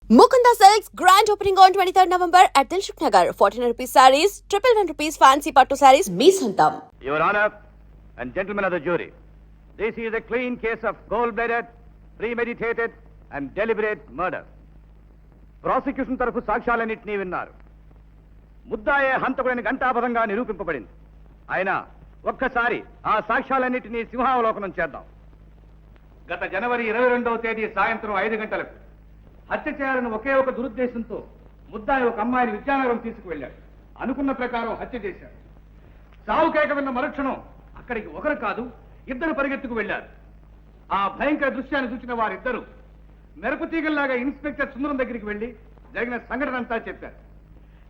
Mukunda Silks grand opening on 23rd November at Dilshuk Nagar. 1400 rupees sarees, 111 rupees fancy pattu sarees. Me Santam. Your Honor and gentlemen of the jury, this is a clean case of cold-blooded, premeditated and deliberate murder. Prosecution తరఫు సాక్ష్యాలన్నింటినీ విన్నారు. ముద్దాయే హంతకుడిని గంటాపదంగా నిరూపింపబడింది. అయినా ఒక్కసారి ఆ సాక్ష్యాలన్నింటినీ సింహావలోకనం చేద్దాం. గత జనవరి 22వ తేదీ సాయంత్రం 5 గంటలకు హత్య చేయాలని ఒకే ఒక దురుద్దేశంతో ముద్దాయి ఒక అమ్మాయిని విద్యానగరం తీసుకువెళ్ళాడు. అనుకున్న ప్రకారం హత్య చేశాడు. చావు కేక విన్న మరుక్షణం అక్కడికి ఒకరు కాదు ఇద్దరు పరిగెత్తుకు వెళ్లారు. ఆ భయంకర దృశ్యాన్ని చూసిన వారిద్దరూ మెరపతీగల్లాగా ఇన్స్పెక్టర్ సుందరం దగ్గరికి వెళ్లి జరిగిన సంఘటన అంతా చెప్పారు.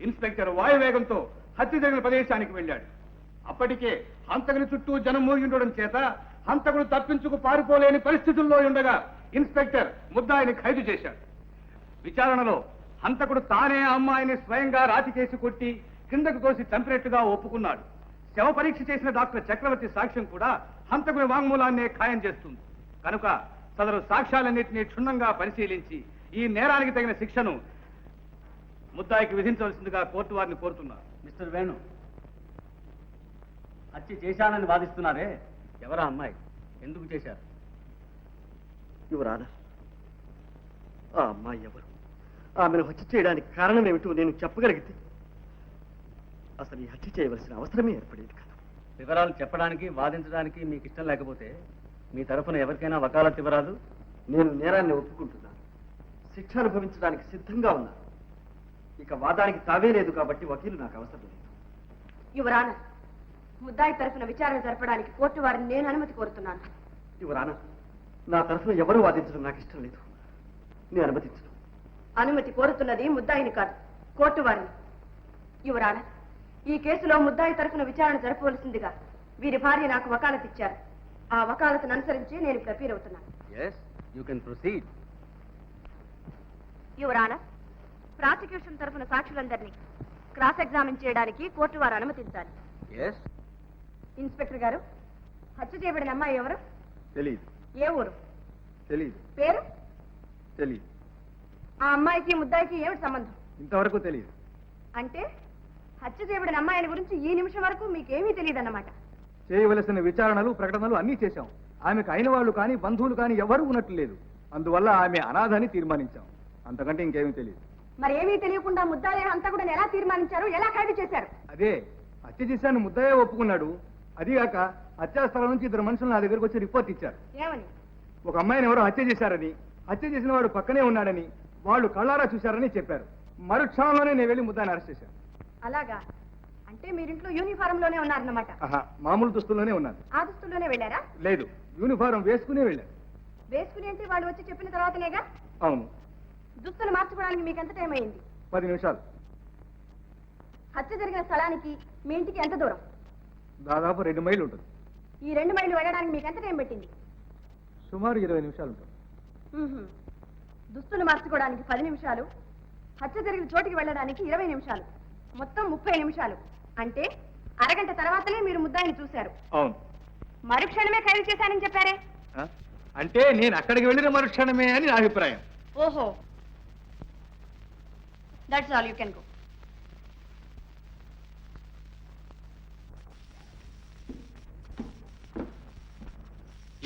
ఇన్స్పెక్టర్ వాయువేగంతో హత్య జరిగిన ప్రదేశానికి వెళ్ళాడు. అప్పటికే హంతకుని చుట్టూ జనం మూగి ఉండడం చేత హంతకుడు తప్పించుకు పారిపోలేని పరిస్థితుల్లో ఉండగా ఇన్స్పెక్టర్ ముద్దాయిని ఖైదు చేశాడు. విచారణలో హంతకుడు తానే అమ్మాయిని స్వయంగా రాతి కేసి కొట్టి కిందకు తోసి చంపినట్టుగా ఒప్పుకున్నాడు. శవ పరీక్ష చేసిన డాక్టర్ చక్రవర్తి సాక్ష్యం కూడా హంతకుని వాంగ్మూలాన్నే ఖాయం చేస్తుంది. కనుక సదరు సాక్ష్యాలన్నింటినీ క్షుణ్ణంగా పరిశీలించి ఈ నేరానికి తగిన శిక్షను ముద్దాయికి విధించవలసిందిగా కోర్టు వారిని కోరుతున్నారు. మిస్టర్ వేణు, హత్య చేశానని వాదిస్తున్నారే, ఎవరా అమ్మాయి, ఎందుకు చేశారు? యువరానా, ఆ అమ్మాయి ఎవరు, ఆమెను హత్య చేయడానికి కారణం ఏమిటో నేను చెప్పగలిగితే అసలు ఈ హత్య చేయవలసిన అవసరమే ఏర్పడేది కదా. వివరాలు చెప్పడానికి వాదించడానికి మీకు ఇష్టం లేకపోతే మీ తరఫున ఎవరికైనా వకాలత్ ఇవ్వరాదు. నేను నేరాన్ని ఒప్పుకుంటున్నాను, శిక్ష అనుభవించడానికి సిద్ధంగా ఉన్నాను. ఇక వాదానికి తావే లేదు కాబట్టి వకీలు నాకు అవసరం లేదు. యువరానా, ముద్దాయి తరఫున విచారణ జరపడానికి కోర్టు వారిని నేను అనుమతి కోరుతున్నాను. యువరానా, నా తరఫున ఎవరు వాదించడం నాకు ఇష్టం లేదు, నేను అనుమతించను. అనుమతి కోరుతున్నది ముద్దాయిని కాదు, కోర్టు వారిని. యువరానా, ఈ కేసులో ముద్దాయి తరఫున విచారణ జరపవలసిందిగా వీరి భార్య నాకు వకాలత్ ఇచ్చారు. ఆ వకాలతను అనుసరించి నేను ఇప్పుడు అపీల్ అవుతున్నాను. yes, you can proceed. యువరానా, ప్రాసిక్యూషన్ తరఫున సాక్షులందరినీ క్రాస్ ఎగ్జామిన్ చేయడానికి కోర్టు వారు అనుమతించాలి. yes, ఇన్స్పెక్టర్ గారు, హత్య చేయబడిన అమ్మాయి ఎవరు? తెలీదు. ఏ ఊరు? తెలీదు. పేరు? తెలీదు. ఆ అమ్మాయికి ముద్దాయికి ఏమిటి సంబంధం? ఇంతవరకు తెలియదు. అంటే హత్య చేయబడిన అమ్మాయిని గురించి ఈ నిమిషం వరకు మీకేమీ తెలియదన్నమాట. చేయవలసిన విచారణలు ప్రకటనలు అన్నీ చేశాం. ఆమెకు అయిన వాళ్ళు కానీ బంధువులు కానీ ఎవరూ ఉన్నట్లు లేదు. అందువల్ల ఆమె అనాథని తీర్మానించాం. అంతకంటే ఇంకేమీ తెలియదు. మరి ఏమీ తెలియకుండా ముద్దాయి హంతకుడిని ఎలా తీర్మానించారు, ఎలా ఖైదు చేశారు? అదే హత్య చేశాను ముద్దయ్య ఒప్పుకున్నాడు. అదిగాక హత్యాస్థలం నుంచి ఇద్దరు మనుషులు నా దగ్గరకు వచ్చి రిపోర్ట్ ఇచ్చారు. ఏమని? ఒక అమ్మాయిని ఎవరో హత్య చేశారని, హత్య చేసిన వాడు పక్కనే ఉన్నాడని, వాళ్ళు కళ్ళారా చూశారని చెప్పారు. మరుక్షణంలోనే నేను వెళ్ళి ముద్దాయిని అరెస్ట్ చేశాను. అలాగా? అంటే మీరింట్లో యూనిఫారం లోనే ఉన్నారన్నమాట. మామూలు దుస్తుల్లోనే ఉన్నాను. ఆ దుస్తుల్లోనే వెళ్ళారా? లేదు, యూనిఫారం వేసుకునే వెళ్ళాను. వేసుకుని అంటే వాళ్ళు వచ్చి చెప్పిన తర్వాతనేగా? అవును. దుస్తులు మార్చుకోవడానికి మీకు ఎంత టైం అయింది? 10 నిమిషాలు. హత్య జరిగిన స్థలానికి మీ ఇంటికి ఎంత దూరం? దాదాపు 2 మైళ్ళు ఉంటుంది. ఈ 2 మైళ్ళు వెళ్ళడానికి మీకు ఎంత టైం పెట్టింది? సుమారు 20 నిమిషాలు ఉంటుంది. దుస్తులు మార్చుకోవడానికి 10 నిమిషాలు, హత్య జరిగిన చోటికి వెళ్ళడానికి 20 నిమిషాలు, మొత్తం 30 నిమిషాలు. అంటే అరగంట తర్వాతనే మీరు ముద్దాయిని చూశారు. అవును. మరుక్షణమే ఖైదు చేశానని చెప్పారే? అంటే నేను అక్కడికి వెళ్ళిన మరుక్షణమే అని నా అభిప్రాయం. ఓహో, that's all, you can go.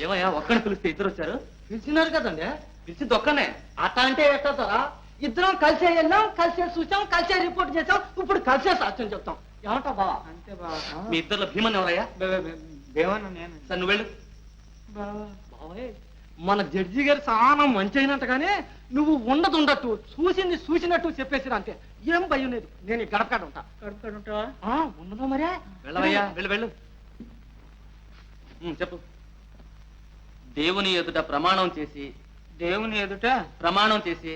ఏమయ్యా, ఒక్కడిని పిలిస్తే ఇద్దరు వచ్చారు? పిలిచినారు కదండి. పిలిచి ఒక్కనే అట్లా అంటే ఎట్లా? ఇద్దరం కలిసే వెళ్ళాం, కలిసే చూసాం, కలిసే రిపోర్ట్ చేసాం, ఇప్పుడు కలిసే సాక్ష్యం చెప్తాం. ఏమంటావు బావా? అంతే బావా. మీ ఇద్దరు భీమన్ ఎవరయ్యా? భీమన్న నేను. సార్ నువ్వు వెళ్ళు. బావే, మన జడ్జి గారు చాలా మంచి అయినట్టుగానే నువ్వు ఉండదు చూసింది చూసినట్టు చెప్పేసిరా. అంతే, ఏం భయం లేదు. నేను ఈ గడపకాడ ఉంటా. కడుపుకాడు ఉంటావా? ఉండదు మరే. వెళ్ళవయ్యా, వెళ్ళు. చెప్పు. దేవుని ఎదుట ప్రమాణం చేసి దేవుని ఎదుట ప్రమాణం చేసి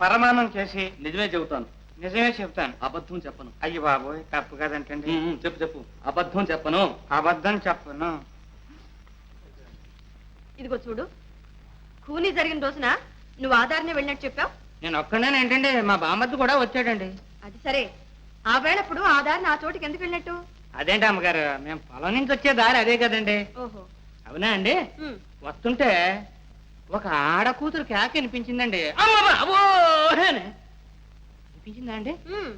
పరమాణం చేసి నిజమే చెబుతాను. నిజమే చెప్తాను, అబద్ధం చెప్పను. అయ్యి బాబోయ్, తప్పు కదంటండి. చెప్పు. అబద్ధం చెప్పను. అబద్ధం చెప్పను. ఇదిగో చూడు, కూలీ జరిగిన రోజున నువ్వు ఆధారనే వెళ్ళినట్టు చెప్పావు. నేను ఒక్కడనే ఏంటండి, మా బామ్మద్దు కూడా వచ్చాడండి. అది సరే, ఆ వేళప్పుడు ఆ దారిని ఆ చోటికి ఎందుకు వెళ్ళినట్టు? అదేంటి అమ్మగారు, మేము పొలం నుంచి వచ్చే దారి అదే కదండి. ఓహో, అవునా అండి? వస్తుంటే ఒక ఆడ కూతురు కేక వినిపించిందండి. అమ్మ బాబో తెలిసిందా అండి మ్మ్.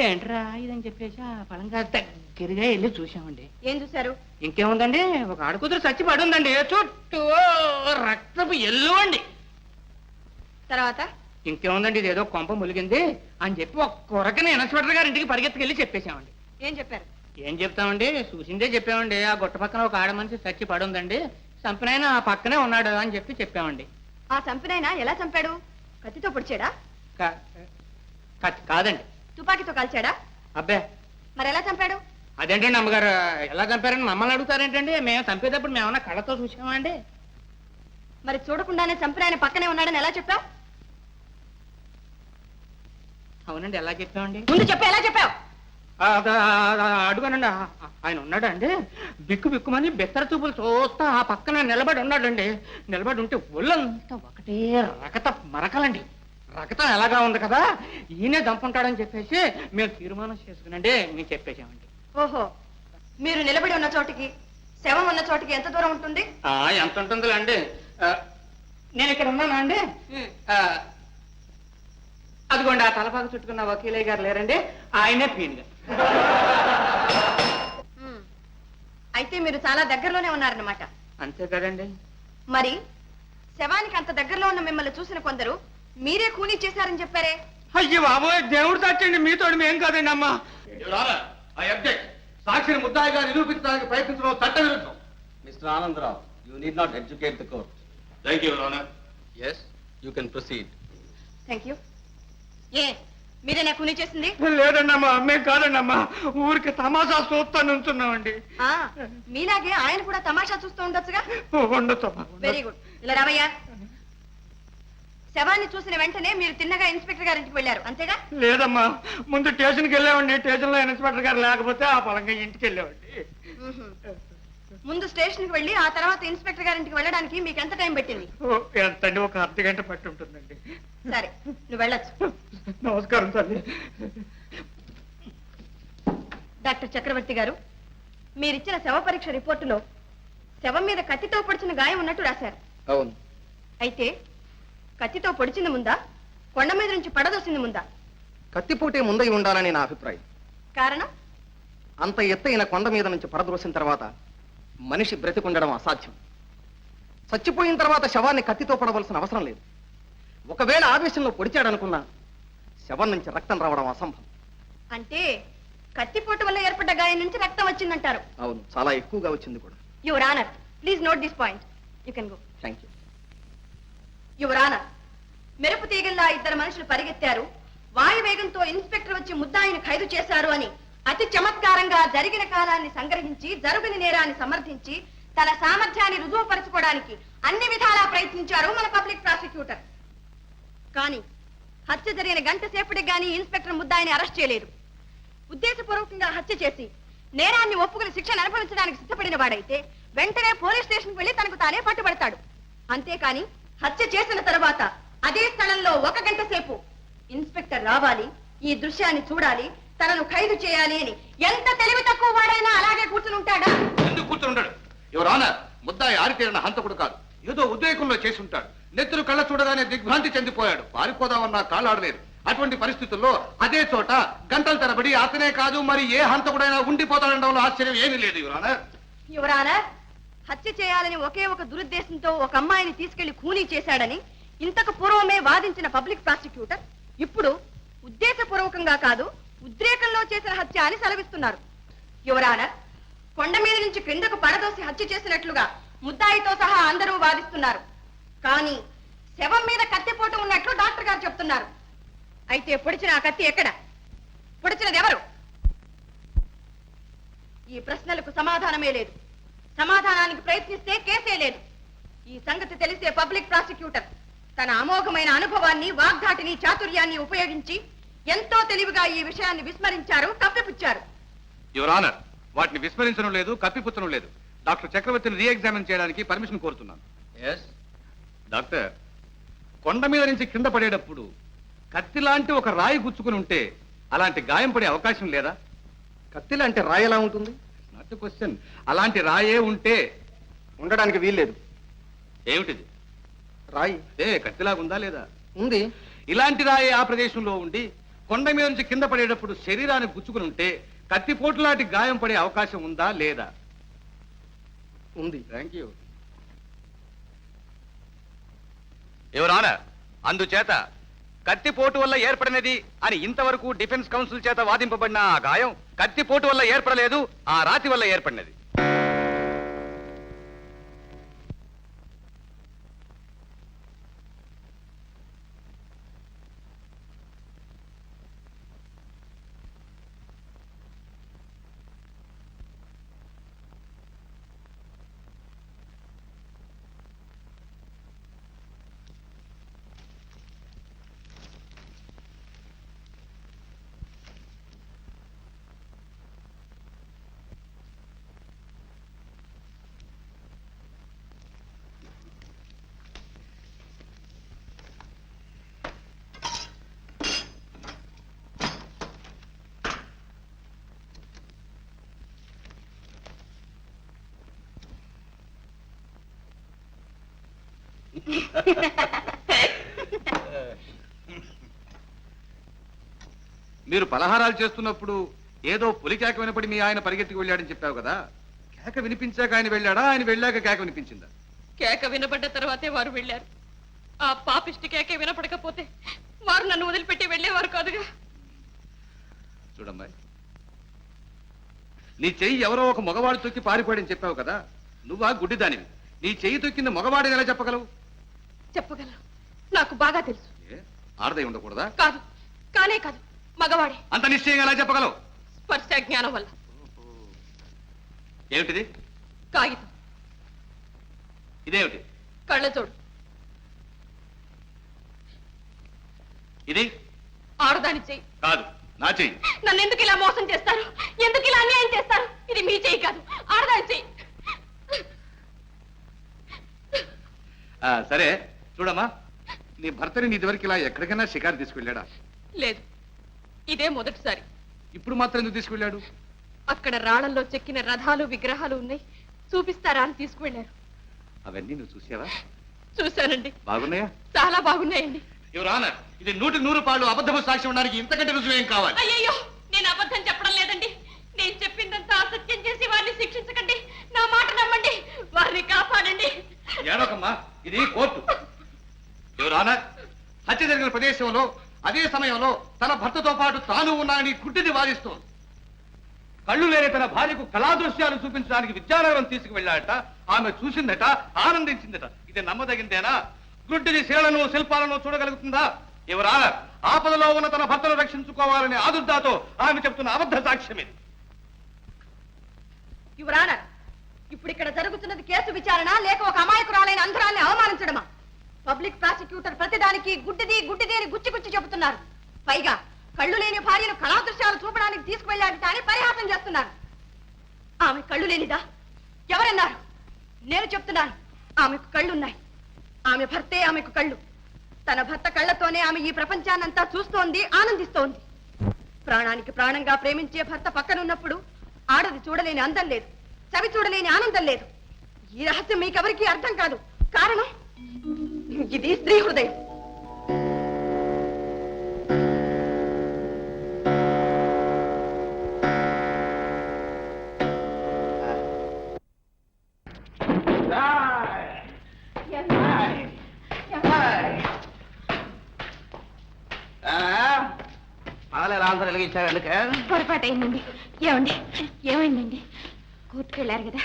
ఏంట్రా ఇదని చెప్పేసి ఆ పలంగా దగ్గరగా వెళ్ళి చూసామండి. ఏం చూశారు? ఇంకేముందండి, ఒక ఆడకూతురు చచ్చి పడి ఉందండి, చుట్టూ రక్తపు ఎల్లు అండి. తర్వాత ఇంకేముందండి, ఇదేదో కొంప ములిగింది అని చెప్పి ఒక కొరకని ఇన్స్పెక్టర్ గారి ఇంటికి పరిగెత్తుకెళ్ళి చెప్పేశామండి. ఏం చెప్పారు? ఏం చెప్తామండి, చూసిందే చెప్పామండి. ఆ గుట్ట పక్కన ఒక ఆడ మనిషి చచ్చి పడి ఉందండి, చంపినైనా ఆ పక్కనే ఉన్నాడు అని చెప్పామండి. ఆ చంపినైనా ఎలా చంపాడు? కత్తితో పొడిచాడా? కాదండి. తుపాకీతో కాల్చాడా? అబ్బే, మరి ఎలా చంపాడు? అదేంటండి అమ్మగారు, ఎలా చంపారని మమ్మల్ని అడుగుతారేంటండి? మేము చంపేటప్పుడు మేమన్నా కళ్ళతో చూసామా అండి? మరి చూడకుండానే చంపిన ఆయన పక్కనే ఉన్నాడని ఎలా చెప్పావు? అవునండి, ఎలా చెప్పామండి? ముందు చెప్పు, ఎలా చెప్పావు? అడుగునండి, ఆయన ఉన్నాడు అండి, బిక్కు బిక్కుమని బెత్తర చూపులు చూస్తా ఆ పక్కన నిలబడి ఉన్నాడండి. నిలబడి ఉంటే ఒళ్ళంతా ఒకటే రకత మరకలండి. రకతం ఎలాగా ఉంది కదా, ఈయనే దంపుంటాడని చెప్పేసి మేము తీర్మానం చేసుకునండి మేము చెప్పేసామండి. ఓహో, మీరు నిలబడి ఉన్న చోటికి శవం ఉన్న చోటికి ఎంత దూరం ఉంటుంది? ఎంత ఉంటుందిలే అండి, నేను ఇక్కడ ఉన్నానా అండి? అదిగోండి ఆ తలపాకు చుట్టుకున్న వకీలయ్య గారు లేరండి, ఆయనే పీన్ గారు. మ్మ్. అయితే మీరు చాలా దగ్గరలోనే ఉన్నారన్నమాట. అంతే కదండి. మరి శవానికి అంత దగ్గరలో ఉన్న మిమ్మల్ని చూసిన కొందరు మీరే కూనీ చేశారని చెప్పారే? అయ్యో బాబోయ్, దేవుడు సాక్షండి, మీతోడు మేం కాదండి అమ్మా. సాక్షిని ముద్దాయిగా నిరూపించడానికి ప్రయత్నించడం చట్ట విరుద్ధం. Mister Anandrao, you need not educate the court. Thank you your honour. Yes, you can proceed. Thank you. ఏ మీరేనా కూనీ చేసింది? లేదండి అమ్మా, మేం కాదండి అమ్మా, ఊరికి తమాషా చూస్తా నుంచున్నామండి. ఆ, మీలాగే ఆయన కూడా తమాషా చూస్తూ ఉండొచ్చుగా. ఉండొచ్చు. Very good. ఇలా రావయ్యా. శవాన్ని చూసిన వెంటనే మీరు తిన్నగా ఇన్స్పెక్టర్ గారింటికి వెళ్ళారు, అంతేగా? లేదమ్మా, ముందు స్టేషన్కి వెళ్ళామండి, స్టేషన్ లో ఇన్స్పెక్టర్ గారు లేకపోతే ఆ పలంగా ఇంటికి వెళ్ళామండి. మ్మ్హ్మ్. ముందు స్టేషన్కి వెళ్ళి ఆ తర్వాత ఇన్స్పెక్టర్ గారింటికి వెళ్ళడానికి మీకు ఎంత టైం పెట్టింది? ఎంతండి, ఒక అర్ధగంట పట్టి ఉంటుందండి. సరే, నువ్వు వెళ్ళొచ్చు. నమస్కారం తల్లి. డాక్టర్ చక్రవర్తి గారు, మీరిచ్చిన శవ పరీక్ష రిపోర్టులో శవం మీద కత్తితో పొడిచిన గాయం ఉన్నట్టు రాశారు. అవును. అయితే కత్తితో పొడిచింది ముందా, కొండ మీద నుంచి పడదోసింది ముందా? కత్తిపోటే ముందై ఉండాలని నా అభిప్రాయం. కారణం? అంత ఎత్తైన కొండ మీద నుంచి పడద్రోసిన తర్వాత మనిషి బ్రతికుండడం అసాధ్యం. చచ్చిపోయిన తర్వాత శవాన్ని కత్తితో పడవలసిన అవసరం లేదు. ఒకవేళ ఆవేశంలో పొడిచాడనుకున్నా శవం నుంచి రక్తం రావడం అసంభవం. అంటే కత్తిపోటు వల్ల ఏర్పడ్డ గాయం నుంచి రక్తం వచ్చిందంటారు? అవును, చాలా ఎక్కువగా వచ్చింది కూడా. Your honour, please note this point. You can go. Thank you. Your honour, మెరుపు తీగల్లా ఇద్దరు మనుషులు పరిగెత్తారు, వాయువేగంతో ఇన్స్పెక్టర్ వచ్చి ముద్దాయిని ఖైదు చేశారు అని అతి చమత్కారంగా జరిగిన కాలాన్ని సంగ్రహించి జరుగుని నేరాన్ని సమర్థించి తన సామర్థ్యాన్ని రుజువుపరచుకోవడానికి అన్ని విధాలా ప్రయత్నించారు మన పబ్లిక్ ప్రాసిక్యూటర్. కానీ హత్య జరిగిన గంట సేపటికి గానీ ఇన్స్పెక్టర్ ముద్దాయిని అరెస్ట్ చేయలేదు. ఉద్దేశపూర్వకంగా హత్య చేసి నేరాన్ని ఒప్పుకుని శిక్షను అనుభవించడానికి సిద్ధపడిన వాడైతే వెంటనే పోలీస్ స్టేషన్కి వెళ్లి తనకు తానే పట్టుబడతాడు. అంతేకాని హత్య చేసిన తర్వాత అదే స్థలంలో 1 గంట సేపు ఇన్స్పెక్టర్ రావాలి, ఈ దృశ్యాన్ని చూడాలి, తనను ఖైదు చేయాలి అని ఎంత తెలివి తక్కువ వాడైనా అలాగే కూర్చుని ఉంటాడా? ఎందుకు కూర్చుని ఉంటాడు? యువర్ ఆనర్, ముద్దాయి ఆరితేరిన హంతకుడు కాదు, ఏదో ఉద్రేకంలో చేసి ఉంటాడు. నెత్తురు కళ్ళ చూడగానే దిగ్భ్రాంతి చెందిపోయాడు, పారిపోదామన్నా కాళ్ళాడలేదు. అటువంటి పరిస్థితుల్లో అదే చోట గంటల తరబడి అతనే కాదు మరి ఏ హంతకుడైనా ఉండిపోతాడనడంలో ఆశ్చర్యం ఏమీ లేదు యువర్ ఆనర్. యువర్ ఆనర్, హత్య చేయాలని ఒకే ఒక దురుద్దేశంతో ఒక అమ్మాయిని తీసుకెళ్లి ఖూనీ చేశాడని ఇంతకు పూర్వమే వాదించిన పబ్లిక్ ప్రాసిక్యూటర్ ఇప్పుడు ఉద్దేశపూర్వకంగా కాదు ఉద్రేకంలో చేసిన హత్య అని సెలవిస్తున్నారు. యువర్ ఆనర్, కొండ మీద నుంచి క్రిందకు పడదోసి హత్య చేసినట్లుగా ముద్దాయితో సహా అందరూ వాదిస్తున్నారు. కానీ శవం మీద కత్తిపోటు ఉన్నట్లు డాక్టర్ గారు చెప్తున్నారు. అయితే పొడిచిన ఆ కత్తి ఎక్కడ? పొడిచినది ఎవరు? ఈ ప్రశ్నలకు సమాధానమే లేదు. సమాధానానికి ప్రయత్నిస్తే కేసే లేదు. ఈ సంగతి తెలిసే పబ్లిక్ ప్రాసిక్యూటర్ తన అమోఘమైన అనుభవాన్ని, వాగ్ధాటిని, చాతుర్యాన్ని ఉపయోగించి ఎంతో తెలివిగా ఈ విషయాన్ని విస్మరించారు, కప్పిపుచ్చారు. యువర్ ఆనర్, వాటిని విస్మరించడం లేదు, కప్పిపుచ్చడం లేదు. డాక్టర్ చక్రవర్తిని రీఎగ్జామిన్ చేయడానికి పర్మిషన్ కోరుతున్నాను. ఎస్. డాక్టర్, కొండ మీద నుంచి కింద పడేటప్పుడు కత్తి లాంటి ఒక రాయి గుచ్చుకుని ఉంటే అలాంటి గాయం పడే అవకాశం లేదా? కత్తి లాంటి రాయి ఎలా ఉంటుంది? Not question. అలాంటి రాయే ఉంటే ఉండడానికి వీల్లేదు. ఏమిటిది? రాయి కత్తిలాగుందా లేదా? ఉంది. ఇలాంటి రాయే ఆ ప్రదేశంలో ఉండి కొండ మీద నుంచి కింద పడేటప్పుడు శరీరాన్ని గుచ్చుకుని ఉంటే కత్తిపోటు లాంటి గాయం పడే అవకాశం ఉందా లేదా? ఉంది. Thank you your honour. అందుచేత కత్తిపోటు వల్ల ఏర్పడినది అని ఇంతవరకు డిఫెన్స్ కౌన్సిల్ చేత వాదింపబడిన ఆ గాయం కత్తిపోటు వల్ల ఏర్పడలేదు, ఆ రాతి వల్ల ఏర్పడినది. మీరు పలహారాలు చేస్తున్నప్పుడు ఏదో పులి కేక వినపడి మీ ఆయన పరిగెత్తికి వెళ్ళాడని చెప్పావు కదా, కేక వినిపించాక ఆయన వెళ్ళాడా, ఆయన వెళ్ళాక కేక వినిపించిందా? కేక వినపడ్డ తర్వాతే వారు వెళ్ళారు. ఆ పాపిష్టి కేకే వినపడకపోతే వారు నన్ను వదిలిపెట్టి వెళ్ళేవారు కాదుగా. చూడమ్మాయి, నీ చెయ్యి ఎవరో ఒక మగవాడు తొక్కి పారిపోయాడని చెప్పావు కదా, నువ్వా గుడ్డిదానివి. నీ చెయ్యి తొక్కింది మగవాడిని ఎలా చెప్పగలవు? చెప్పగలను, నాకు బాగా తెలుసు. ఆడదై ఉండకూడదా? కాదు, కానే కాదు, మగవాడే. అంత నిశ్చయంగా ఎలా చెప్పగలవు? స్పర్శ జ్ఞానం వల్ల. ఏమిటిది? కాగితం. ఇదేమిటి? కళ్ళజోడు. ఇది ఆడదాని చెయ్యి. కాదు, నా చెయ్యి. నన్ను ఎందుకు ఇలా మోసం చేస్తారు, ఎందుకు ఇలా అన్యాయం చేస్తారు? ఇది మీ చెయ్యి కాదు, ఆడదాని చెయ్యి. సరే చూడమ్మా, నీ భర్తని నీ ఇదివరకు ఇలా ఎక్కడికైనా షికారు తీసుకెళ్ళాడా? లేదు, ఇదే మొదటిసారి. ఇప్పుడు మాత్రం ఎందుకు తీసుకెళ్ళాడు? అక్కడ రాళ్లలో చెక్కిన రథాలు విగ్రహాలు ఉన్నాయి, చూపిస్తారా అని తీసుకువెళ్ళారు. అవన్నీ నువ్వు చూసావా? చూశానండి. బాగున్నాయా? చాలా బాగున్నాయండి. యువర్ ఆనర్, ఇది 100కు 100 అబద్ధపు సాక్ష్యం ఉండడానికి ఇంతకంటే రుజువు ఏం కావాలి? అయ్యయ్యో, నేను అబద్ధం చెప్పడం లేదండి. నేను చెప్పిందంతా అసత్యం చేసి వారిని శిక్షించకండి. నా మాట నమ్మండి, వారిని కాపాడండి. ఏడోకమ్మా, ఇది కోర్టు. యువర్ ఆనర్, హత్య జరిగిన ప్రదేశంలో అదే సమయంలో తన భర్తతో పాటు తాను ఉన్నానని గుడ్డిని వాదిస్తోంది. కళ్ళు లేని తన భార్యకు కళాదృశ్యాలు చూపించడానికి విద్యానగరం తీసుకువెళ్ళాడట. ఆమె చూసిందట, ఆనందించిందట. ఇది నమ్మదగిందేనా? గుడ్డిని శిలను శిల్పాలను చూడగలుగుతుందా? యువర్ ఆనర్, ఆపదలో ఉన్న తన భర్తను రక్షించుకోవాలనే ఆదుర్దాతో ఆమె చెప్తున్న అబద్ధ సాక్ష్యం ఇది. యువరానర్, ఇప్పుడు ఇక్కడ జరుగుతున్నది కేసు విచారణ లేక ఒక అమాయకురాలైన అంధరాన్ని అవమానించడమా? పబ్లిక్ ప్రాసిక్యూటర్ ప్రతిదానికి గుడ్డిది గుడ్డిది అని గుచ్చి గుచ్చి చెబుతున్నారు. పైగా కళ్ళు లేని భార్యను కళాదృశ్యాలు చూపడానికి తీసుకువెళ్ళాడు కానీ పరిహాసం చేస్తున్నారు. ఆమె కళ్ళు లేనిదా? ఎవరన్నారు? నేను చెప్తున్నాను, ఆమెకు కళ్ళున్నాయి. ఆమె భర్తే ఆమెకు కళ్ళు. తన భర్త కళ్ళతోనే ఆమె ఈ ప్రపంచాన్నంతా చూస్తోంది, ఆనందిస్తోంది. ప్రాణానికి ప్రాణంగా ప్రేమించే భర్త పక్కనున్నప్పుడు ఆడది చూడలేని అందం లేదు, చవి చూడలేని ఆనందం లేదు. ఈ రహస్యం మీకెవరికీ అర్థం కాదు. కారణం ఇది స్త్రీ హృదయం. పొరపాటు అయిందండి. ఏమండి, ఏమైందండి? కోర్టుకు వెళ్ళారు కదా,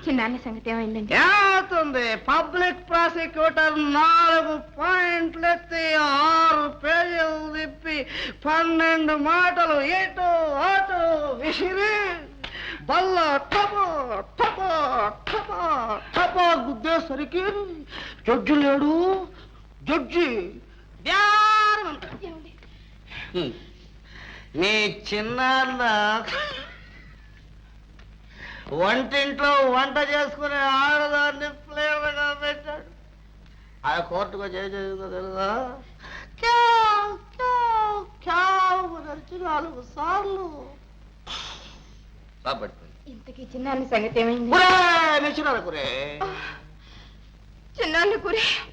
చిన్నాన్న సంగతి ఏమైందండి? ఏమవుతుంది? పబ్లిక్ ప్రాసిక్యూటర్ 4 పాయింట్లు ఎత్తి 6 పేజీలు తిప్పి 12 మాటలు ఇటు అటు విసిరి బల్ల టపో టపో టపో టపో గుద్దేసరికి జడ్జి లేడు. జడ్జి నీ చిన్నాన్న వంటింట్లో వంట చేసుకునే ఆడదాన్ని ప్లేయర్గా పెట్టాడు. ఆ కోర్టుకు చేసిందో తెలుసా? 4 సార్లు. ఇంతకీ చిన్నాన్న సంగతి ఏమైంది? చిన్నాన్న కురే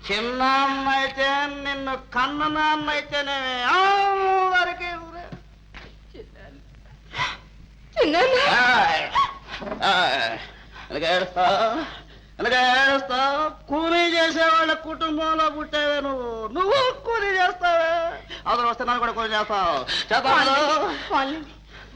చిన్నాన్న అయితే నిన్ను కన్న నాన్న అయితేనే అందరికీ ఎందుకేస్తా కూలీ చేసేవాళ్ళ కుటుంబంలో పుట్టావే నువ్వు కూలీ చేస్తావే అవసరం వస్తే నన్ను కూడా కూలీ చేస్తావు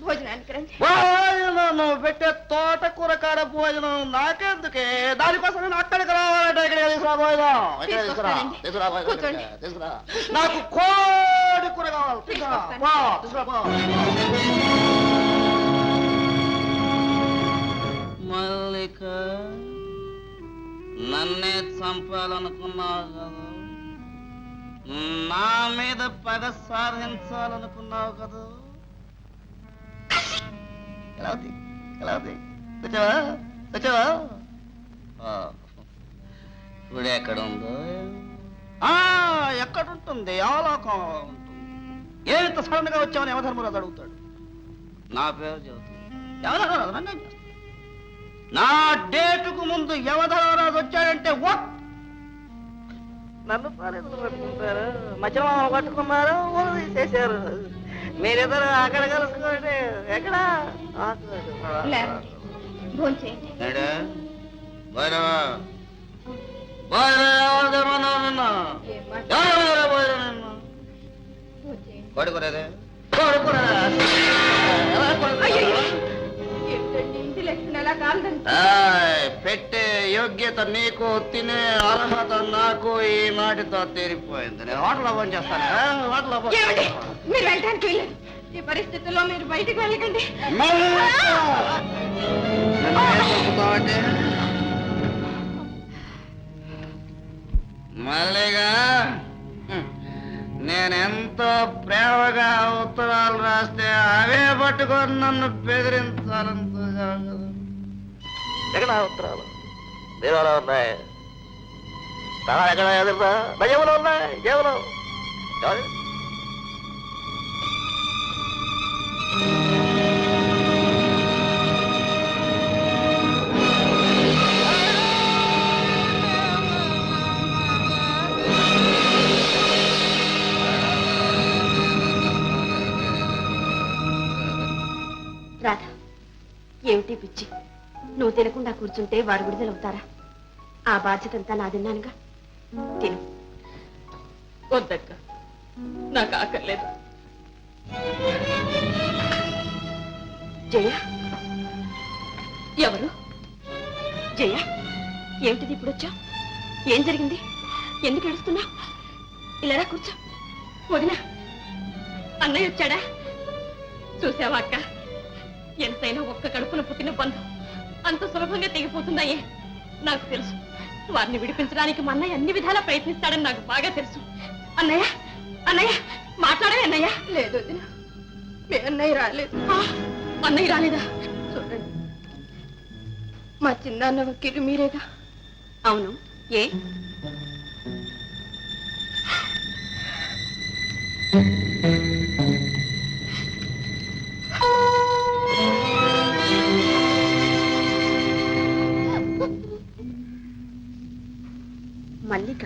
భోజనానికి రండి. భోజనం నువ్వు పెట్టే తోటకూర కాడ భోజనం నాకెందుకే దానికోసం నేను అక్కడికి రావాలంటే ఇక్కడ తీసుకురా భోజనం ఇక్కడ తీసుకురా భోజనం తీసుకురా నాకు కోడి కూర కావాలి తీసుకురా పో మల్లిక నన్నే చంపాలనుకున్నావు కదా నా మీద పగ సాధించాలనుకున్నావు కదా ఇప్పుడు ఎక్కడ ఉందో ఎక్కడుంటుంది అవలోకం ఉంటుంది ఏమింత సడన్ గా వచ్చామని యమధర్మరాజు అడుగుతాడు నా పేరు చెబుతుంది యమధర్మరాజు నన్నేం చేస్తాడు నా డేటుకు ముందు యమధర్మరాజు వచ్చాడంటే నన్ను పాలేదులు పట్టుకుంటారు మధ్యలో పట్టుకున్నారు ఊరు తీసేశారు మీరిద్దరు అక్కడ కలుసుకోండి ఎక్కడ లేవండి. భోంచేయండి. ఏంటండి ఇంటి లెక్కన ఎలా కాలదండి? పెట్టే యోగ్యత నీకు తినే అర్హత నాకు ఈ నాటితో తీరిపోయింది నేను హోటల్లో ఫోన్ చేస్తాను హోటల్లో ఏమండి? మీరు వెళ్ళడానికి వెళ్ళలేదు. ఈ పరిస్థితుల్లో మీరు బయటకు వెళ్ళకండి. మల్లిగా నేనెంతో ప్రేమగా ఉత్తరాలు రాస్తే అవే పట్టుకొని నన్ను బెదిరించాలంతో ఎక్కడ ఉత్తరాలు దేవాలో ఉన్నాయి ఎక్కడ ఎదురుదా నజములో ఉన్నాయి జేబులో రాధా, ఏమిటి పిచ్చి? నువ్వు తినకుండా కూర్చుంటే వారు విడుదలవుతారా? ఆ బాధ్యత అంతా నాదిన్నానుగా. తిను. వద్దక్క, నాకు ఆకర్లేదు. జయ, ఎవరు? జయ, ఏమిటిది ఇప్పుడు వచ్చా? ఏం జరిగింది? ఎందుకు ఏడుస్తున్నా? ఇలా కూర్చో. వదినా, అన్నయ్య వచ్చాడా? చూసావా అక్క, ఎంతైనా ఒక్క కడుపున పుట్టిన బంధం అంత సులభంగా తెగిపోతున్నాయే. నాకు తెలుసు, వారిని విడిపించడానికి మా అన్నయ్య అన్ని విధాలా ప్రయత్నిస్తాడని నాకు బాగా తెలుసు. అన్నయ్య, అన్నయ్య, మాట్లాడవే అన్నయ్య. లేదు వదిన, మీ అన్నయ్య రాలేదు. అన్నయ్య రాలేదా? చూడండి, మా చిన్నాన్న వకీలు మీరేగా? అవును. ఏ? మల్లిక,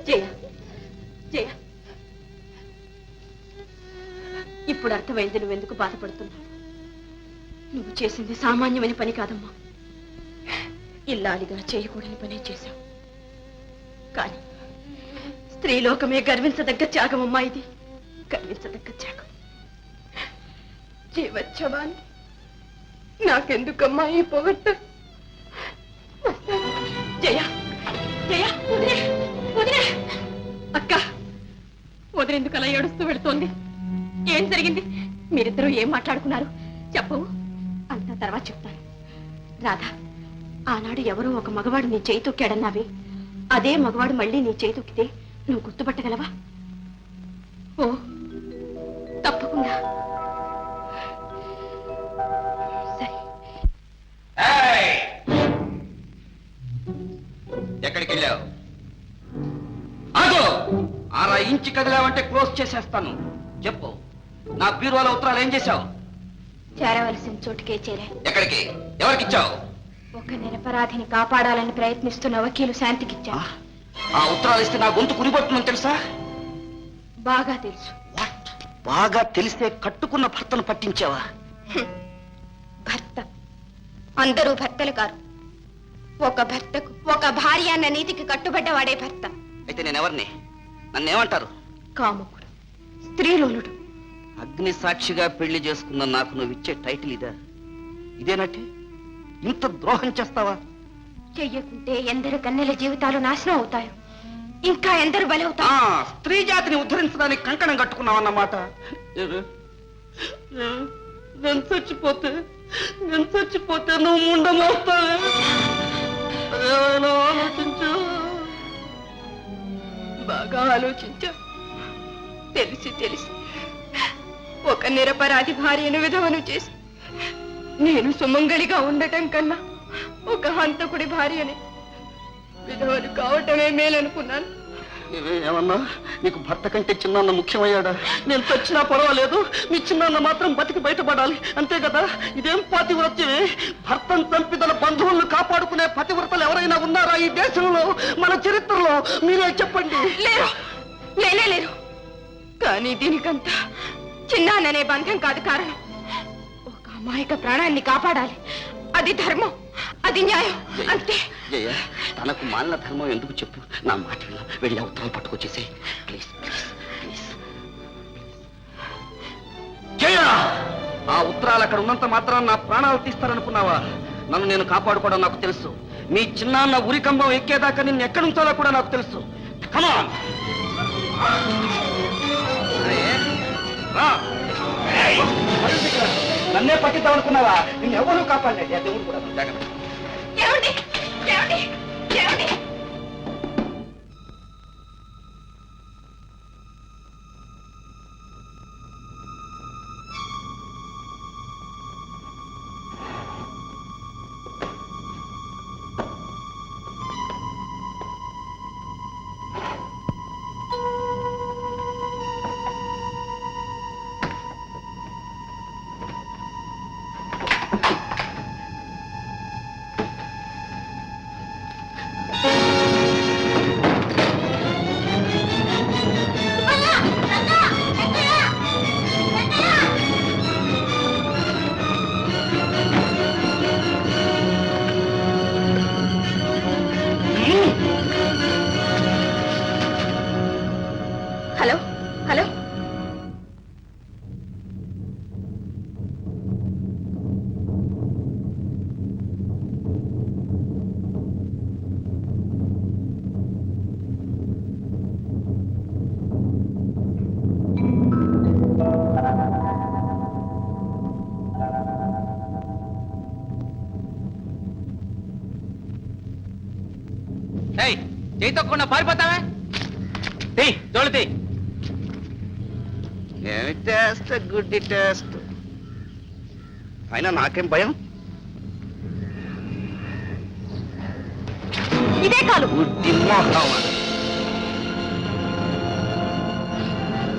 జయ, జయ, ఇప్పుడు అర్థమైంది నువ్వెందుకు బాధపడుతున్నావు. నువ్వు చేసింది సామాన్యమైన పని కాదమ్మా. ఇల్లాలిగా చేయకూడని పనే చేశావు. కానీ స్త్రీలోకమే గర్వించదగ్గ త్యాగమమ్మా ఇది. గర్వించదగ్గ త్యాగం. జీవోత్సవాన్ని నాకెందుకమ్మా ఈ పొగట్ట? జయ, జయ, వదిలే, వదిలే. అక్క, వదిలేందుకు అలా ఏడుస్తూ వెళుతోంది? ఏం జరిగింది? మీరిద్దరూ ఏం మాట్లాడుకున్నారు? చెప్పవు. అంతా తర్వాత చెప్తాను. రాధా, ఆనాడు ఎవరో ఒక మగవాడు నీ చేయి తొక్కాడన్నావే, అదే మగవాడు మళ్ళీ నీ చేయి తొక్కితే నువ్వు గుర్తుపట్టగలవా? ఓ, తప్పకుండా. సరే. ఎక్కడికి వెళ్ళావు? ఆగో! 6 ఇంచు కదిలావంటే క్లోజ్ చేసేస్తాను. చెప్పు, నా బీరువాల ఉత్తరాలు ఏం చేశావు? చేరవలసిన చోటుకే చేరా. ఎక్కడికి? ఎవరికి ఇచ్చావు? ఒక నిరపరాధిని కాపాడాలని ప్రయత్నిస్తున్న వకీలు శాంతికిచ్చా. ఆ ఉత్తరాలు ఇస్తే నా గొంతు కురిపడుతుందని తెలుసా? బాగా తెలుసు. బాగా తెలిస్తే కట్టుకున్న భర్తను పట్టించావా? భర్త అందరూ భర్తలు కారు. ఒక భర్తకు ఒక భార్య అన్న నీతికి కట్టుబడ్డవాడే భర్త. అయితే నేనెవరిని? నన్నేమంటారు? కాముకుడు, స్త్రీలోలుడు. అగ్ని సాక్షిగా పెళ్లి చేసుకున్న నాకు నువ్వు ఇచ్చే టైటిల్ ఇదేనట్టే? ఇంత ద్రోహం చేస్తావా? చెయ్యకుంటే ఎందరు కన్నెల జీవితాలు నాశనం అవుతాయి, ఇంకా ఎందరు బలవుతారు. స్త్రీ జాతిని ఉద్ధరించడానికి కంకణం కట్టుకున్నావన్నమాట. నేను చచ్చిపోతే నువ్వు ముండమోస్తావే. ఏమైనా ఆలోచించు. బాగా ఆలోచించా. తెలిసి ఒక నిరపరాధి భార్యను విధవను చేసి నేను సుమంగళిగా ఉండటం కన్నా ఒక హంతకుడి భార్యని విధవలు కావటమే మేలనుకున్నాను. ఏమన్నా నీకు భర్త కంటే చిన్నాన్న ముఖ్యమయ్యాడా? నేను చచ్చినా పర్వాలేదు, మీ చిన్నాన్న మాత్రం బతికి బయటపడాలి, అంతే కదా? ఇదేం పాతివ్రత్యమే? భర్తను చంపి తన బంధువులను కాపాడుకునే పతివ్రతలు ఎవరైనా ఉన్నారా ఈ దేశంలో, మన చరిత్రలో? మీరే చెప్పండి. లేరు. కానీ దీనికంతా చిన్నాననే బంధం కాదు కారణం. ఒక అమాయక ప్రాణాన్ని కాపాడాలి, అది ధర్మం, అది న్యాయం, అంతే. జయ, తనకు మాలిన ధర్మం ఎందుకు చెప్పు? నా మాట వెళ్ళి ఉత్తరాలు పట్టుకొచ్చేసే ప్లీజ్. జయ, ఆ ఉత్తరాలు అక్కడ ఉన్నంత మాత్రం నా ప్రాణాలు తీస్తారనుకున్నావా? నన్ను నేను కాపాడుకోవడం నాకు తెలుసు. మీ చిన్నాన్న ఉరికంబం ఎక్కేదాకా నిన్ను ఎక్కడి ఉంచాలో కూడా నాకు తెలుసు. కమాన్, నన్నే పట్టిద్దామనుకున్నావా? నిన్ను ఎవరు కాపాడలేదు, దేవుడు కూడా. జాగ్రత్త. ఏమండి? హలో. చేయి తప్పకుండా పారిపోతావా? తోలుతీ. ఏమి టెస్ట్, గుడ్డి టెస్ట్. అయినా నాకేం భయం? ఇదే కాలు. గుడ్డి మోహం.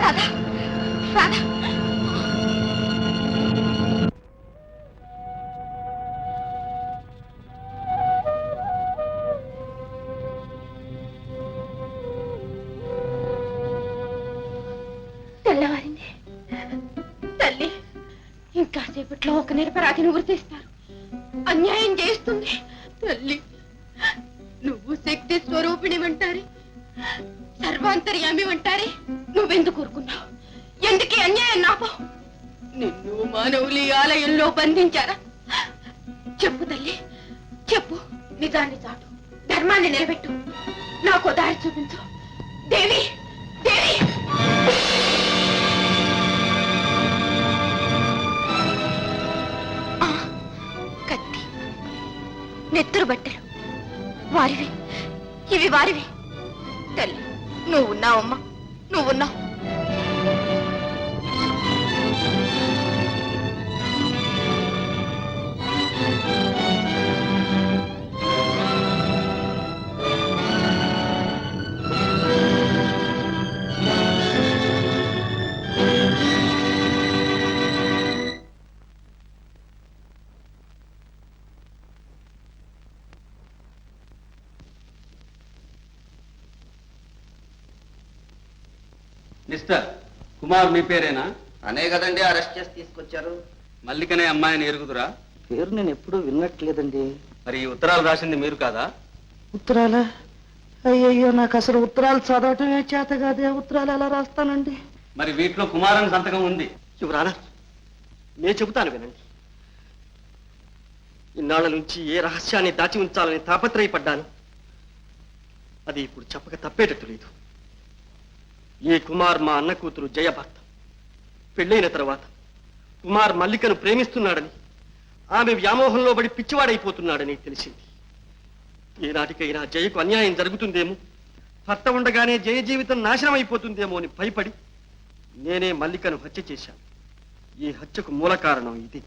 రాధా. తెల్లవారింది. తల్లి, ఇంకాసేపట్లో ఒక నిరపరాధిని ఉరితీస్తారు. అన్యాయం చేస్తుంది. తల్లి, నువ్వు శక్తి స్వరూపిణివంటారే, సర్వాంతర్యామివంటారే, నువ్వెందుకు ఊరుకున్నావు? ఎందుకే అన్యాయం నాపో? నిన్ను మానవులు ఈ ఆలయంలో బంధించారా? చెప్పు తల్లి, చెప్పు. నిజాన్ని చాటు, ధర్మాన్ని నిలబెట్టు, నాకు దారి చూపించు. దేవి, దేవి. కత్తి, నెత్తురు బట్టలు వారివి, ఇవి వారివి. తల్లి, నువ్వున్నావమ్మా, నువ్వున్నావు. మిస్టర్ కుమార్ మీ పేరేనా? అనే కదండి అరెస్ట్ చేసి తీసుకొచ్చారు. మల్లికనే అమ్మాయిని ఎరుగుదురా? పేరు నేను ఎప్పుడూ విన్నట్లేదండి. మరి ఈ ఉత్తరాలు రాసింది మీరు కాదా? ఉత్తరాల? అయ్యయ్యో, నాకు అసలు ఉత్తరాలు చదవటమే చేత కాదే. ఉత్తరాలు ఎలా రాస్తానండి? మరి వీటిలో కుమారన్ సంతకం ఉంది. యువరానా, నేను చెబుతాను వినండి. ఇన్నాళ్ల నుంచి ఏ రహస్యాన్ని దాచి ఉంచాలని తాపత్రయపడ్డాను. అది ఇప్పుడు చెప్పక తప్పేటట్టు లేదు. ఈ కుమార్ మా అన్న కూతురు జయ భర్త. పెళ్ళైన తర్వాత కుమార్ మల్లికను ప్రేమిస్తున్నాడని, ఆమె వ్యామోహంలో పడి పిచ్చివాడైపోతున్నాడని తెలిసింది. ఏనాటికైనా జయకు అన్యాయం జరుగుతుందేమో, భర్త ఉండగానే జయ జీవితం నాశనం అయిపోతుందేమో అని భయపడి నేనే మల్లికను హత్య చేశాను. ఈ హత్యకు మూల కారణం ఇది.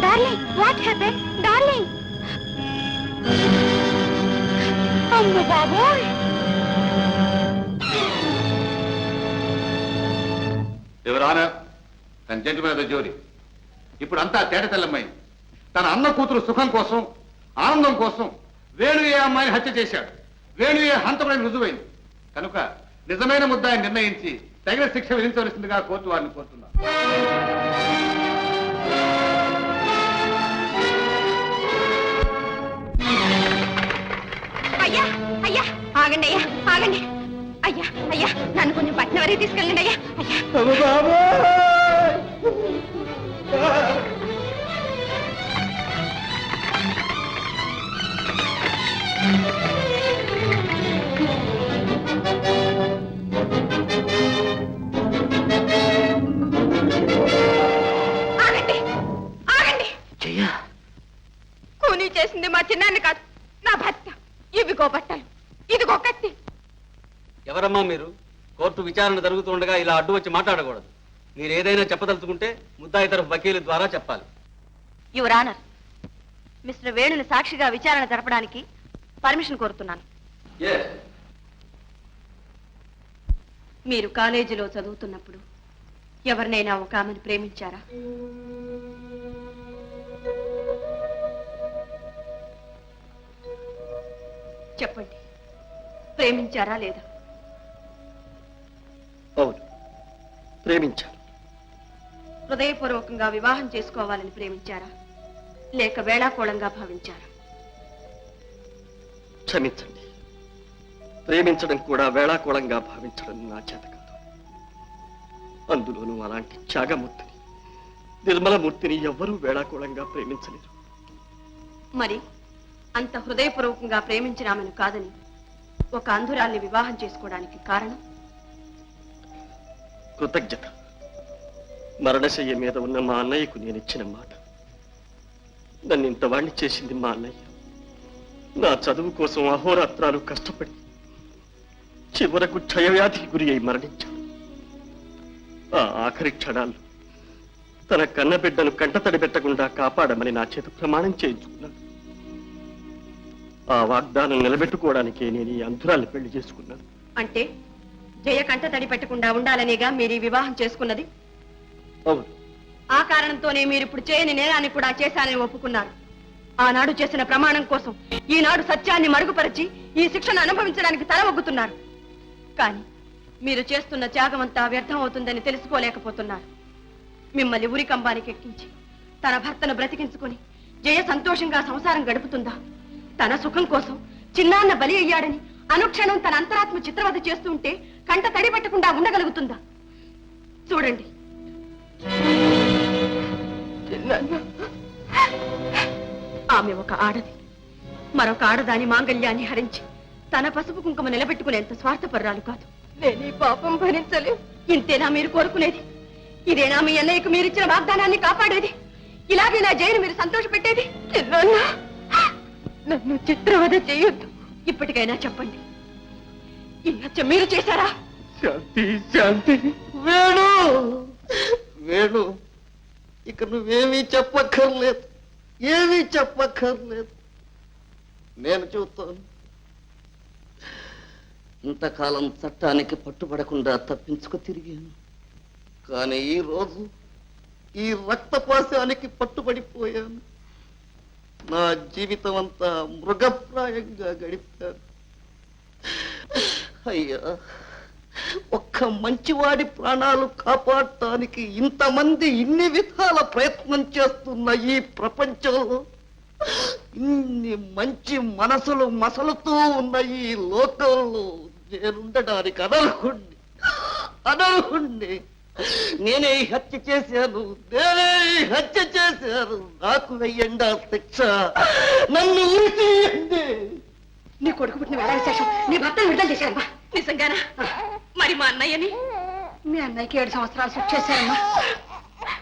Darling, what happened? Darling! అమ్మ బాబోయ్! Your honour and gentlemen of the jury, ఇప్పుడు అంతా తేట తెల్లమ్మైంది. తన అన్న కూతురు సుఖం కోసం, ఆనందం కోసం వేణు ఏ అమ్మాయిని హత్య చేశాడు. వేణు ఏ హంతకుడని రుజువైంది కనుక నిజమైన ముద్దాయిని నిర్ణయించి తగిన శిక్ష విధించవలసిందిగా కోర్టు వారిని కోరుతున్నారు. అయ్యా అయ్యా ఆగండి, అయ్యా ఆగండి. అయ్యా అయ్యా, నన్ను కొంచెం పట్నం వరకు తీసుకెళ్ళండి అయ్యా. అయ్యా ఆగండి ఆగండి. కూనీ చేసింది మా చిన్నాన్ని కాదు, నా భర్త. ఇవిగో బట్టలు, ఇదిగో కత్తి. ఎవరమ్మా మీరు? కోర్టు విచారణ జరుగుతుండగా ఇలా అడ్డు వచ్చి మాట్లాడకూడదు. మీరు ఏదైనా చెప్పదలుచుకుంటే ముద్దాయి తరఫు వకీలు ద్వారా చెప్పాలి. యువర్ ఆనర్, మిస్టర్ వేణుని సాక్షిగా విచారణ జరపడానికి పర్మిషన్ కోరుతున్నాను. మీరు కాలేజీలో చదువుతున్నప్పుడు ఎవరినైనా ఒక ఆమెను ప్రేమించారా? చెప్పండి, ప్రేమించారా లేదా? అవును, ప్రేమించాను. హృదయపూర్వకంగా వివాహం చేసుకోవాలని ప్రేమించారా, లేక వేళాకోళంగా భావించారా? క్షమించండి, ప్రేమించడం కూడా వేళాకోళంగా భావించడం నా చేత కాదు. అందులోనూ అలాంటి త్యాగమూర్తిని, నిర్మలమూర్తిని ఎవ్వరూ వేళాకోళంగా ప్రేమించలేరు. మరి అంత హృదయపూర్వకంగా ప్రేమించిన ఆమెను కాదని ఒక అంధురాల్ని వివాహం చేసుకోవడానికి కారణం? కృతజ్ఞత. మరణశయ్య మీద ఉన్న మా అన్నయ్యకు నేను ఇచ్చిన మాట. నన్ను ఇంతవాణ్ణి చేసింది మా అన్నయ్య. నా చదువు కోసం అహోరాత్రాలు కష్టపడి చివరకు క్షయవ్యాధికి గురి అయి మరణించాడు. ఆ ఆఖరి క్షణాల్లో తన కన్నబిడ్డను కంటతడి పెట్టకుండా కాపాడమని నా చేత ప్రమాణం చేయించుకున్నాను. ఆ వాగ్దానం నిలబెట్టుకోవడానికే నేను ఈ అంధురాల్ని పెళ్లి చేసుకున్నాను. అంటే జయ కంట తడి పెట్టకుండా ఉండాలనేగా మీరు ఈ వివాహం చేసుకున్నది? అవును. ఆ కారణంతోనే మీరు ఇప్పుడు చేయని నేరాన్ని కూడా చేశానని ఒప్పుకున్నారు. ఆనాడు చేసిన ప్రమాణం కోసం ఈనాడు సత్యాన్ని మరుగుపరిచి ఈ శిక్షను అనుభవించడానికి తల ఒగ్గుతున్నారు. కానీ మీరు చేస్తున్న త్యాగమంతా వ్యర్థం అవుతుందని తెలుసుకోలేకపోతున్నారు. మిమ్మల్ని ఉరికంబానికి ఎక్కించి తన భర్తను బ్రతికించుకుని జయ సంతోషంగా సంసారం గడుపుతుందా? తన సుఖం కోసం చిన్నాన్న బలి అయ్యాడని అనుక్షణం తన అంతరాత్మ చిత్రవద చేస్తూ ఉంటే కంట తడి పెట్టకుండా ఉండగలుగుతుందా? చూడండి, ఆమె ఒక ఆడది. మరొక ఆడదాని మాంగళ్యాన్ని హరించి తన పసుపు కుంకుమ నిలబెట్టుకునేంత స్వార్థపర్రాలు కాదు. నేను ఈ పాపం భరించలే. ఇంతేనా మీరు కోరుకునేది? ఇదేనా మీ అన్నయ్యకు మీరిచ్చిన వాగ్దానాన్ని కాపాడేది? ఇలాగే నా జైలు మీరు సంతోష పెట్టేది? నన్ను చిత్రవద చేయొద్దు. ఇప్పటికైనా చెప్పండి, ఈ హత్య మీరు చేశారా? శాంతి శాంతి వేణు వేణు ఇక నువ్వేమీ చెప్పక్కర్లేదు, ఏమీ చెప్పక్కర్లేదు. నేను చెబుతాను. ఇంతకాలం చట్టానికి పట్టుబడకుండా తప్పించుకు తిరిగాను. కానీ ఈ రోజు ఈ రక్తపాశానికి పట్టుబడిపోయాను. నా జీవితం అంతా మృగప్రాయంగా గడిపాను. అయ్యా, ఒక్క మంచివాడి ప్రాణాలు కాపాడటానికి ఇంతమంది ఇన్ని విధాల ప్రయత్నం చేస్తున్న ఈ ప్రపంచంలో, ఇన్ని మంచి మనసులు మసలుతూ ఉన్న ఈ లోకంలో నేనుండడానికి అనర్హుణ్ణి. నేనే ఈ హత్య చేశాను, నాకు వెయ్యండి ఆ శిక్ష, నన్ను ఊరితీయండి. నీ కొడుకు పుట్టిన వేళ విశేషం నీ భర్తను విడుదల చేశారమ్మా. నిజంగానా? మరి మా అన్నయ్యని? మీ అన్నయ్యకి 7 సంవత్సరాలు శిక్ష చేశారమ్మా.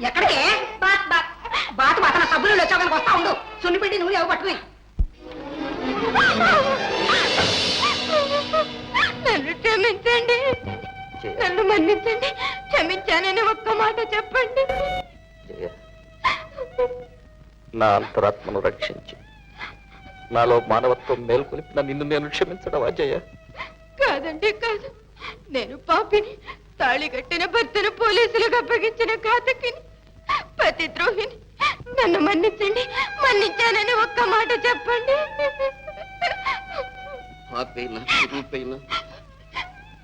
ఎక్కడికే? బాత మాతన సభ్యులు వచ్చాక వస్తా ఉండు. సున్నిపిండి నువ్వు ఎవరు పట్టుకుని. నన్ను క్షమించండి, నన్ను మన్నించండి. క్షమించానని ఒక్క మాట చెప్పండి. నా అంతరాత్మను రక్షించి నాలో మానవత్వం మేల్కొలిపిన నిన్ను నేను క్షమించడం అజయ. కాదండి, కాదు. నేను పాపిని, తాళి కట్టిన భర్తను పోలీసులకు అప్పగించిన ఘాతకిని, పతిద్రోహిని. నన్ను మన్నించండి, మన్నించానని ఒక్క మాట చెప్పండి. పాపైనా రూపైనా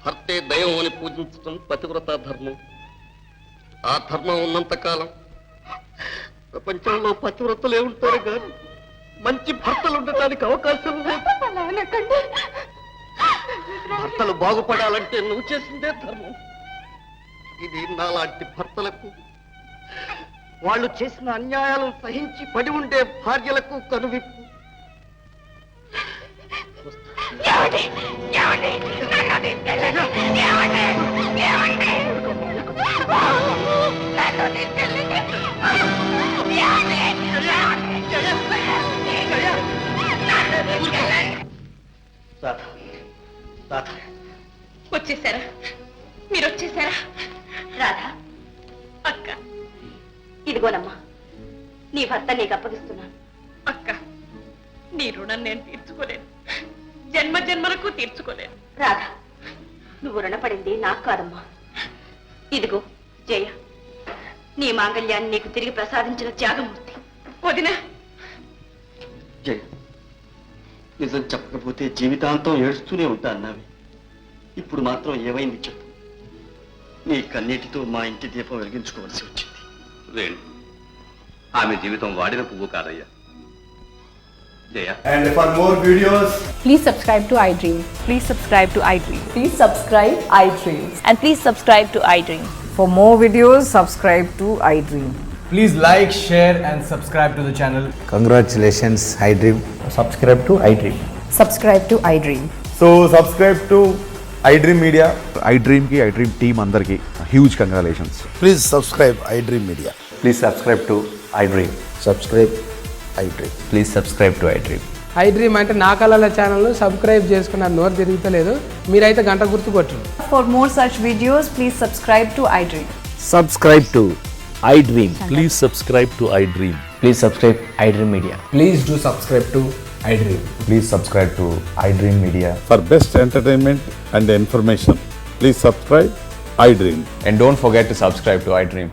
భర్తే దైవం అని పూజించడం పతివ్రత ధర్మం. ఆ ధర్మం ఉన్నంత కాలం ప్రపంచంలో పతివ్రతలే ఉంటారు కానీ మంచి భర్తలు ఉండటానికి అవకాశం లేదు. అలా అనకండి. భర్తలు బాగుపడాలంటే నువ్వు చేసిందే ధర్మం. ఇది నాలాంటి భర్తలకు, వాళ్ళు చేసిన అన్యాయాలను సహించి పడి ఉండే భార్యలకు కనువిప్పు. వచ్చేసారా? మీరు వచ్చేసారా? రాధా, అక్క, ఇదిగోనమ్మా నీ భర్త నీకు అప్పగిస్తున్నాను. అక్క, నీ రుణం నేను తీర్చుకోలేను, జన్మ జన్మలకు తీర్చుకోలేను. రాధా, నువ్వు రుణపడింది నాకు కాదమ్మా. ఇదిగో జయ, నీ మాంగళ్యాన్ని నీకు తిరిగి ప్రసాదించిన త్యాగమూర్తి. వదినా, జయ, నిజం చెప్పకపోతే జీవితాంతం ఏడుస్తూనే ఉంటా అన్నావి. ఇప్పుడు మాత్రం ఏమైంది చెప్పు. నీ కన్నీటితో మా ఇంటి దీపం వెలిగించుకోవాల్సి వచ్చింది. వేణు, ఆమె జీవితం వాడిన పువ్వు కాదయ్యా. జయ, And for more videos, Please subscribe to iDream. Please subscribe to iDream. Please subscribe iDream. And please subscribe to iDream. For more videos, subscribe to iDream. please like, share and subscribe to the channel. Congratulations, iDream. Subscribe to iDream. Subscribe to iDream. So subscribe to iDream Media. iDream ki iDream team andarki huge congratulations. Please subscribe iDream Media. Please subscribe to iDream. Subscribe iDream. Please subscribe to iDream. iDream అంటే నా కళల channel subscribe చేసుకున్న నోరు తిరుగుతలేదు. మీరైతే గంట గుర్తు కొట్టండి. For more such videos, please subscribe to iDream. Subscribe to iDream. Please subscribe to iDream. Please subscribe iDream Media. Please do subscribe to iDream. Please subscribe to iDream Media. For best entertainment and information, please subscribe iDream. And don't forget to subscribe to iDream.